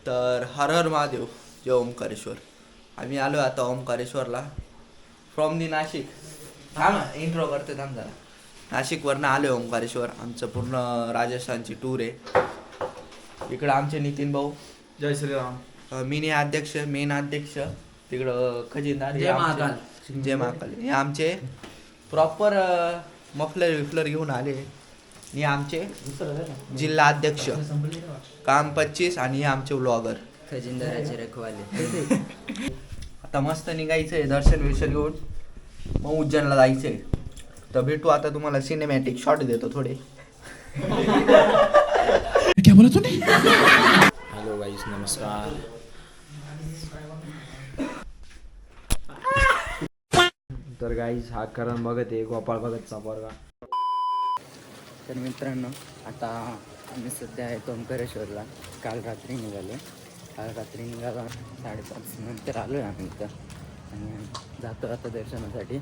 तर हर हर महादेव, जय ओंकारेश्वर. आम्ही आलो आता ओंकारेश्वरला फ्रॉम दी नाशिक. इंट्रो करते थांब जरा. नाशिकवरनं आलो ओंकारेश्वर. आमचं पूर्ण राजस्थानची टूर आहे. इकडं आमचे नितीन भाऊ, जय श्रीराम. मिनी अध्यक्ष, मेन अध्यक्ष, तिकडं खजिनदार, जय महाकाल. जय महाकाल. हे आमचे प्रॉपर मफलर विफलर घेऊन आले. हे आमचे जिल्हा अध्यक्ष काम 25 आणि हे आमचे व्लॉगर खजिनदाराचे रखवाले. आता मस्त निघायचंय दर्शन विर्शन घेऊन, मग उज्जैनला जायचंय. तर भेटू आता, तुम्हाला सिनेमॅटिक शॉट देतो थोडे. क्या बोला तूने? हॅलो गाईस, नमस्कार. तर गाईस हा करण बघत आहे, गोपाळ भगतचा पोरगा. तर मित्रांनो, आता आम्ही सध्या आहे ओंकारेश्वरला. काल रात्री निघालो. काल रात्री निघालो 5:30 नंतर आलो आहे आम्ही इथं. आणि जातो आता दर्शनासाठी.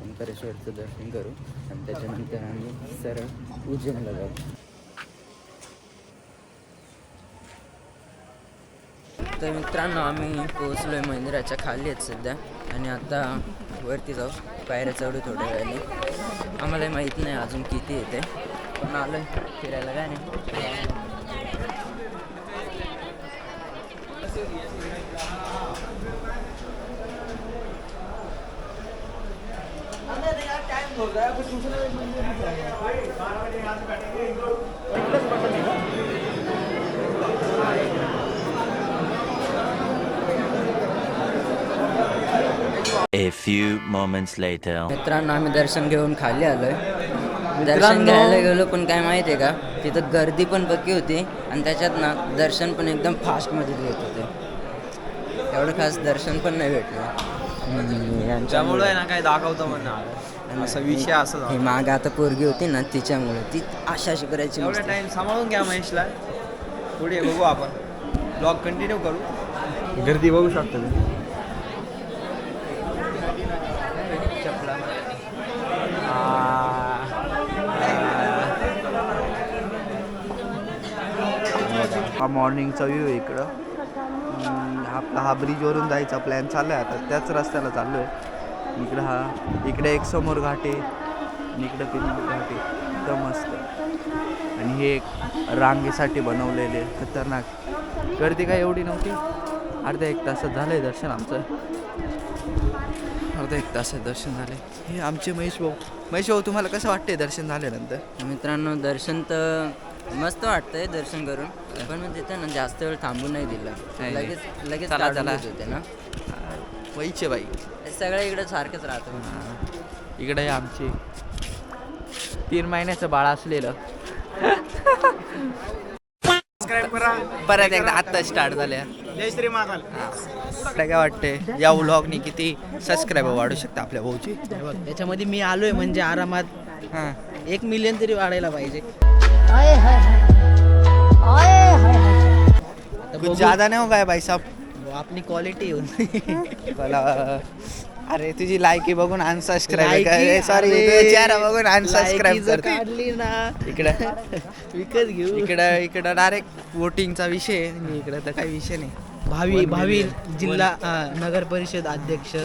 ओंकारेश्वरचं दर्शन करू आणि त्याच्यानंतर आम्ही सरळ उज्जैनला जाऊ. तर मित्रांनो, आम्ही पोहोचलो आहे मंदिराच्या खाली आहेत सध्या. आणि आता वरती जाऊ, पायऱ्या चढू थोड्या वेळाने. आम्हाला माहीत नाही अजून किती येते, पण आलो फिरायला. काय नाही, A few moments later. मित्रांनो आम्ही दर्शन घेऊन खाली आलोय. दर्शन घ्यायला गेलो, पण काय माहिती आहे का, तिथं गर्दी पण पक्की होती आणि त्याच्यात ना दर्शन पण एकदम फास्टमध्ये घेत होते. एवढं खास दर्शन पण नाही भेटलं. त्यामुळे आहे ना काय दाखवतो म्हणून असा विषय असं ही माग आता पोरगी होती ना, तिच्यामुळे ती अशी करायची. एवढा टाइम सांभाळून घ्या महेशला. पुढे बघू आपण, ब्लॉग कंटिन्यू करू. गर्दी बघू शकतो मी. हा मॉर्निंगचा व्ह्यू आहे इकडं. आपला हा ब्रिजवरून जायचा प्लॅन चालू आहे. आता त्याच रस्त्याला चाललो आहे. इकडे एक समोर घाट आहे आणि इकडं पिंडी घाट आहे. एकदम मस्त. आणि हे एक रांगेसाठी बनवलेले खतरनाक. गर्दी काय एवढी नव्हती. अर्ध्या एक तासात झालं आहे दर्शन आमचं. अर्धा एक तासात दर्शन झाले. हे आमचे महेश भाऊ, तुम्हाला कसं वाटतंय दर्शन झाल्यानंतर? मित्रांनो, दर्शन तर मस्त वाटतंय दर्शन करून, पण मग तिथं ना जास्त वेळ थांबून नाही दिलं. लगेच चला होते ना वैचे बाई. सगळं इकडं सारखंच राहतं. इकडे आमचे 3 महिन्याचं बाळ असलेलं परत एकदा आत्ता स्टार्ट झाल्या. जय श्री महाकाल. काय वाटते या व्लॉगनी किती सबस्क्रायबर वाढू शकता आपल्या भाऊची? त्याच्यामध्ये मी आलोय म्हणजे आरामात 1 मिलियन तरी वाढायला पाहिजे. कुछ ज्यादा नाही हो काय भाई साहब. आपली क्वालिटी येऊन मला अरे तुझी लायकी बघून अनसबस्क्राईब सॉरी चेहरा बघून अनसबस्क्राईब काढली ना इकडं विकत घेऊ. इकडं डायरेक्ट वोटिंगचा विषय आहे. इकडं तर काही विषय नाही. भावी जिल्हा नगर परिषद अध्यक्ष.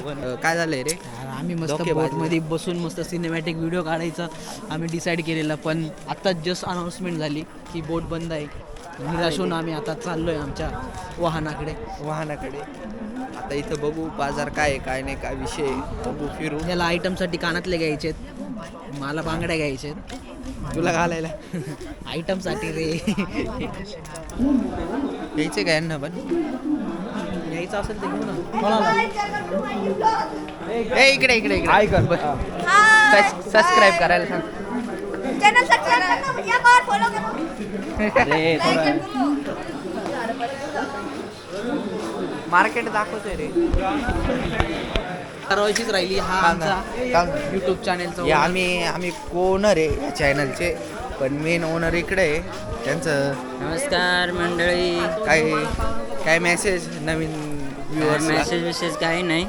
काय झालंय रे? आम्ही मस्त बोटमध्ये बसून मस्त सिनेमॅटिक व्हिडिओ काढायचा आम्ही डिसाईड केलेला, पण आता जस्ट अनाऊन्समेंट झाली की बोट बंद आहे. निराश होऊन आम्ही आता चाललोय आमच्या वाहनाकडे. आता इथं बघू बाजार काय आहे काय नाही, काय विषय बघू, फिरू. याला आयटमसाठी कानातले घ्यायचेत, मला बांगड्या घ्यायचेत. तुला घालायला आयटमसाठी रे. घ्यायचे काय यांना पण? घ्यायचं असेल तर घेऊ ना. इकडे काय कर सबस्क्राईब करायला सांग. चॅनल सबस्क्राइब करना भैया और फॉलो करना. मार्केट दाखवतोय रे. ठरवायचीच राहिली. हा आमचा यूट्यूब चॅनलचा आम्ही ओनर आहे या चॅनलचे, पण मेन ओनर इकडे आहे. त्यांचं नमस्कार मंडळी. काय मेसेज नवीन मेसेज काही नाही.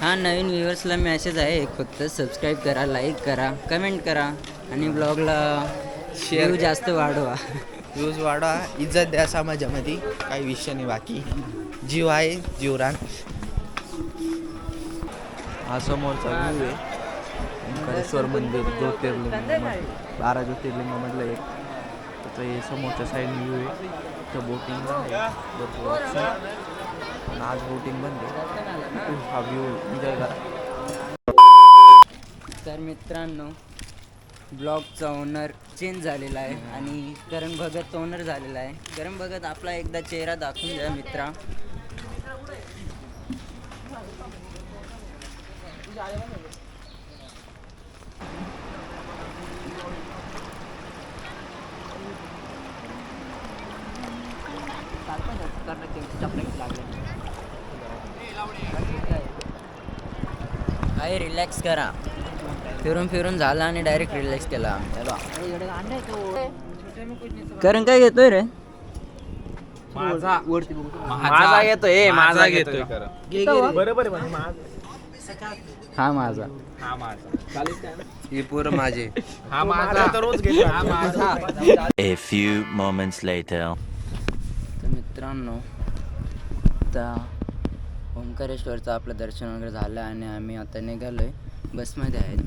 हा नवीन व्ह्युअर्सला मेसेज आहे एक फक्त, सबस्क्राईब करा, लाईक करा, कमेंट करा आणि ब्लॉगला शेअर जास्त वाढवा. व्ह्यूज वाढवा, इज्जत द्या समाजामध्ये, काही विषय नाही बाकी. जीव आहे जीवरान. हा समोरचा व्ह्यू आहे ओंकारेश्वर मंदिर, ज्योतिर्लिंग 12 ज्योतिर्लिंगामधलं एक. तर हे समोरच्या साईड व्ह्यू आहे. तर बोटिंग आहे भरपूर option. पण आज बोटिंग बंद आहे. हा व्ह्यू एन्जॉय करा. तर मित्रांनो, ब्लॉगचा ओनर चेंज झालेला आहे आणि करण भगत ओनर झालेला आहे. करण भगत आपला एकदा चेहरा दाखवून द्या मित्रा. काही रिलॅक्स करा. फिरून फिरून झाला आणि डायरेक्ट रिलॅक्स केला. करण काय घेतोय रे? माझा येतोय, माझा घेतोय. बरोबर आहे. हा माझा. हे पोरं माझे. हा माझा तर रोज घेतो. हा माझा. A few moments later. तर मित्रांनो, आता ओंकारेश्वरचं आपलं दर्शन वगैरे झालं आणि आम्ही आता निघालो आहे, बसमध्ये आहेत.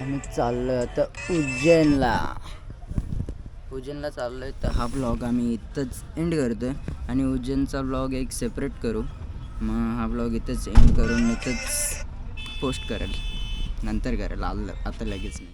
आम्ही चाललो आहे आता उज्जैनला चाललो आहे. तर हा ब्लॉग आम्ही इथंच एंड करतो आहे आणि उज्जैनचा ब्लॉग एक सेपरेट करू. मग हा ब्लॉग इथंच एंड करून इथंच पोस्ट करेल, नंतर करेल, आता लगेच नाही.